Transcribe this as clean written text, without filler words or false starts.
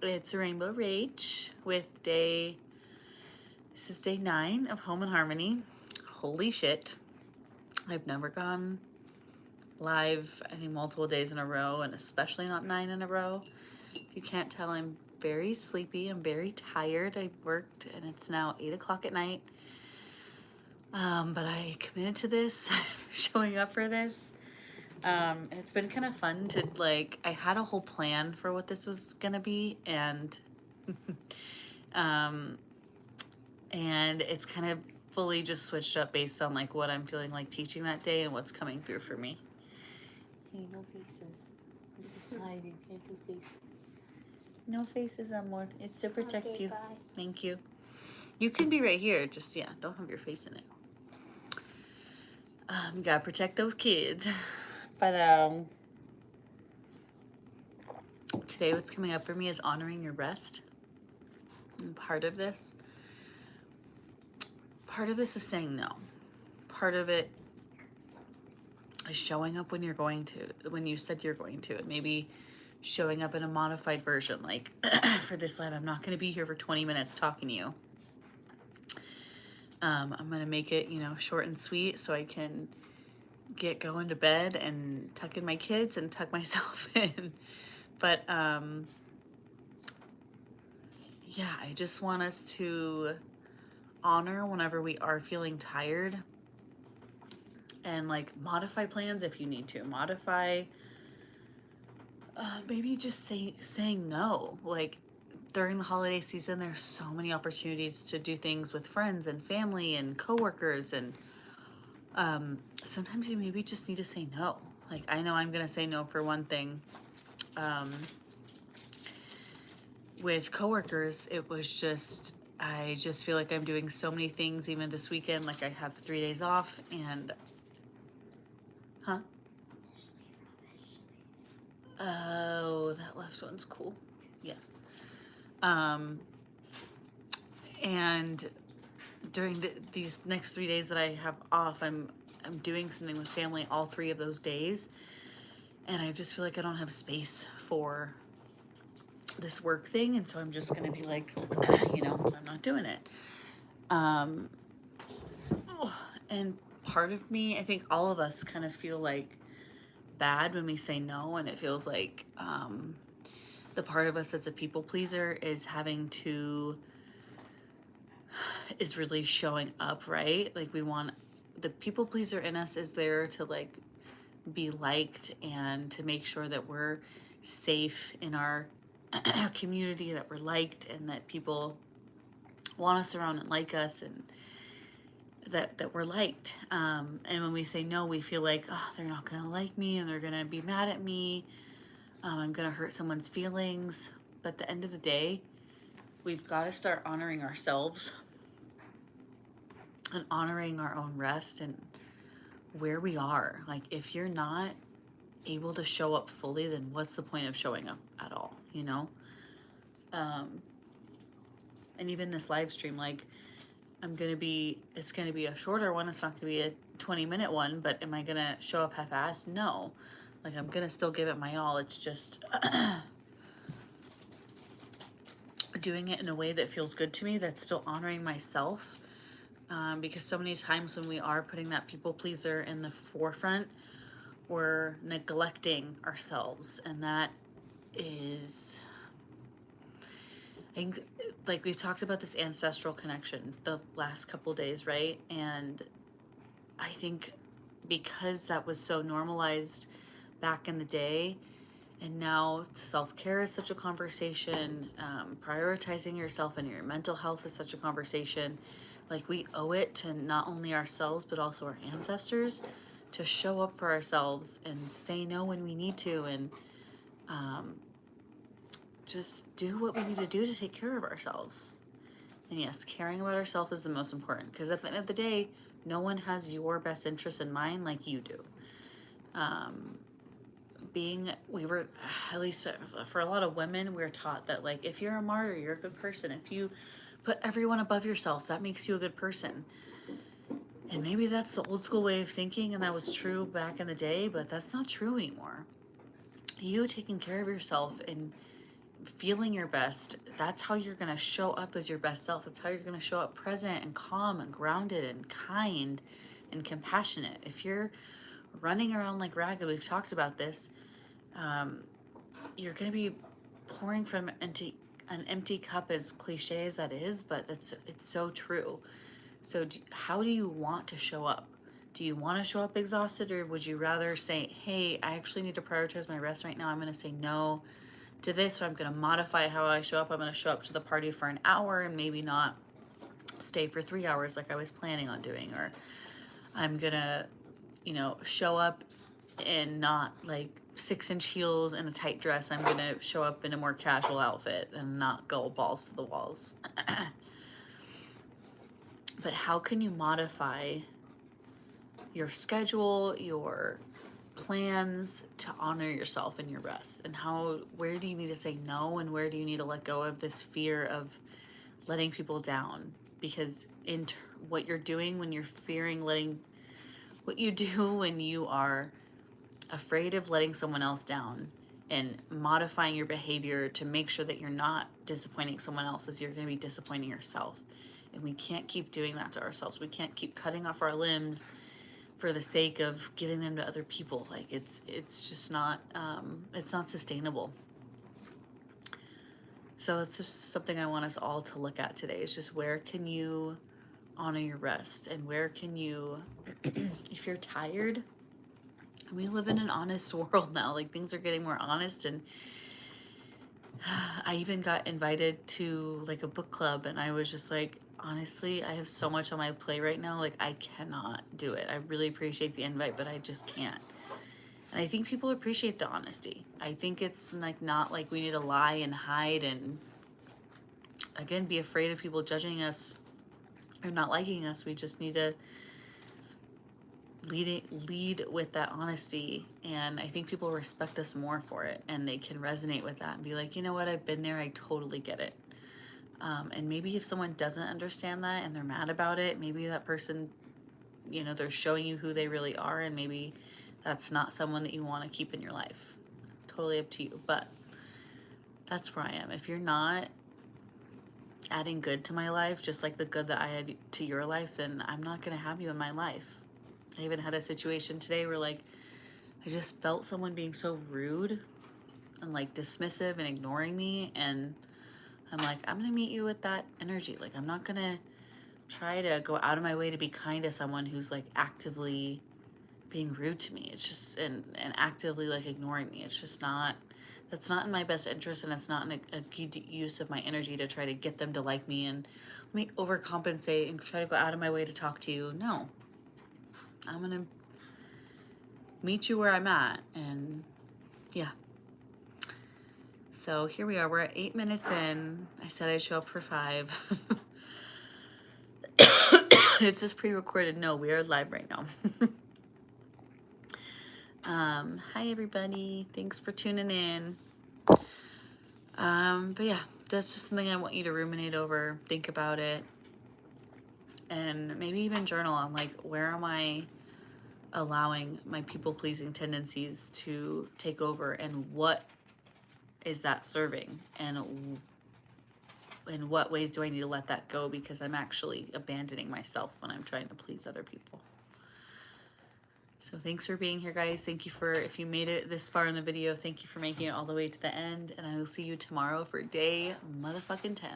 It's Rainbow Rage with this is day 9 of Home and Harmony. Holy shit. I've never gone live, I think, multiple days in a row, and especially not 9 in a row. If you can't tell, I'm very sleepy. I'm very tired. I worked and it's now 8 o'clock at night. But I committed to this, showing up for this. And it's been kind of fun to, like, I had a whole plan for what this was gonna be, and and it's kind of fully just switched up based on like what I'm feeling like teaching that day and what's coming through for me. Hey, no faces. This is sliding. Can't do face. No faces, amor. It's to protect Okay, you. bye. Thank you. You can be right here. Just, yeah, don't have your face in it. Gotta protect those kids. But today what's coming up for me is honoring your rest. And part of this is saying no. Part of it is showing up when you said you're going to. Maybe showing up in a modified version. Like, for this live, I'm not going to be here for 20 minutes talking to you. I'm going to make it, short and sweet so I can get going to bed and tuck in my kids and tuck myself in. But, yeah, I just want us to honor whenever we are feeling tired, and like modify plans if you need to. Modify, maybe just saying no. Like, during the holiday season, there's so many opportunities to do things with friends and family and coworkers, and sometimes you maybe just need to say no. Like, I know I'm gonna say no for one thing. With coworkers, it was just, I just feel like I'm doing so many things, even this weekend. Like, I have 3 days off, and oh, that left one's cool. Yeah. And during these next 3 days that I have off, I'm doing something with family all 3 of those days, and I just feel like I don't have space for this work thing, and so I'm just gonna be like, I'm not doing it. And part of me, I think all of us kind of feel like bad when we say no, and it feels like the part of us that's a people pleaser is really showing up, right? Like, we want, the people pleaser in us is there to like be liked and to make sure that we're safe in our community, that we're liked, and that people want us around and like us, and that we're liked. And when we say no, we feel like, oh, they're not gonna like me, and they're gonna be mad at me. I'm gonna hurt someone's feelings. But at the end of the day, we've got to start honoring ourselves and honoring our own rest and where we are. Like, if you're not able to show up fully, then what's the point of showing up at all, and even this live stream, like, it's gonna be a shorter one. It's not gonna be a 20-minute one, but am I gonna show up half-assed? No. Like, I'm gonna still give it my all. It's just doing it in a way that feels good to me, that's still honoring myself. Because so many times when we are putting that people pleaser in the forefront, we're neglecting ourselves, and that is, I think, like, we've talked about this ancestral connection the last couple days, right? And I think because that was so normalized back in the day, and now self-care is such a conversation, prioritizing yourself and your mental health is such a conversation. Like, we owe it to not only ourselves, but also our ancestors to show up for ourselves and say no when we need to, and just do what we need to do to take care of ourselves. And yes, caring about ourselves is the most important, because at the end of the day, no one has your best interest in mind like you do. We were, at least for a lot of women, we're taught that, like, if you're a martyr, you're a good person. If you put everyone above yourself, that makes you a good person. And maybe that's the old school way of thinking, and that was true back in the day, but that's not true anymore. You taking care of yourself and feeling your best, that's how you're going to show up as your best self. It's how you're going to show up present and calm and grounded and kind and compassionate. If you're running around like ragged, we've talked about this, you're going to be pouring from an empty cup, as cliche as that is, but it's so true. So how do you want to show up? Do you want to show up exhausted, or would you rather say, hey, I actually need to prioritize my rest right now. I'm going to say no to this, or I'm going to modify how I show up. I'm going to show up to the party for an hour and maybe not stay for 3 hours like I was planning on doing. Or I'm going to, show up in not like 6-inch heels and a tight dress. I'm going to show up in a more casual outfit and not go balls to the walls. But how can you modify your schedule, your plans to honor yourself and your rest? And where do you need to say no, and where do you need to let go of this fear of letting people down? Because what you're doing when you're fearing what you do when you are afraid of letting someone else down and modifying your behavior to make sure that you're not disappointing someone else, is you're going to be disappointing yourself. And we can't keep doing that to ourselves. We can't keep cutting off our limbs for the sake of giving them to other people. Like it's just not, it's not sustainable. So that's just something I want us all to look at today, is just where can you honor your rest, and where can you, if you're tired, we live in an honest world now, like things are getting more honest. And I even got invited to like a book club, and I was just like, honestly, I have so much on my plate right now, like I cannot do it. I really appreciate the invite, but I just can't. And I think people appreciate the honesty. I think it's like not like we need to lie and hide and again be afraid of people judging us or not liking us. We just need to lead with that honesty, and I think people respect us more for it, and they can resonate with that and be like, you know what, I've been there, I totally get it. And maybe if someone doesn't understand that and they're mad about it, maybe that person, they're showing you who they really are, and maybe that's not someone that you want to keep in your life. Totally up to you, but that's where I am. If you're not adding good to my life, just like the good that I add to your life, then I'm not going to have you in my life. I even had a situation today where like I just felt someone being so rude and like dismissive and ignoring me, and I'm like, I'm gonna meet you with that energy. Like I'm not gonna try to go out of my way to be kind to someone who's like actively being rude to me. It's just and actively like ignoring me. It's just not, that's not in my best interest, and it's not a good use of my energy to try to get them to like me and let me overcompensate and try to go out of my way to talk to you. No. I'm gonna meet you where I'm at, and yeah. So here we are, we're at 8 minutes in. I said I'd show up for 5. It's just pre-recorded. No, we are live right now. Hi everybody, thanks for tuning in. But yeah, that's just something I want you to ruminate over, think about it, and maybe even journal on like, where am I allowing my people-pleasing tendencies to take over, and what is that serving, and in what ways do I need to let that go, because I'm actually abandoning myself when I'm trying to please other people. So thanks for being here, guys. Thank you for, if you made it this far in the video, thank you for making it all the way to the end, and I will see you tomorrow for day motherfucking 10.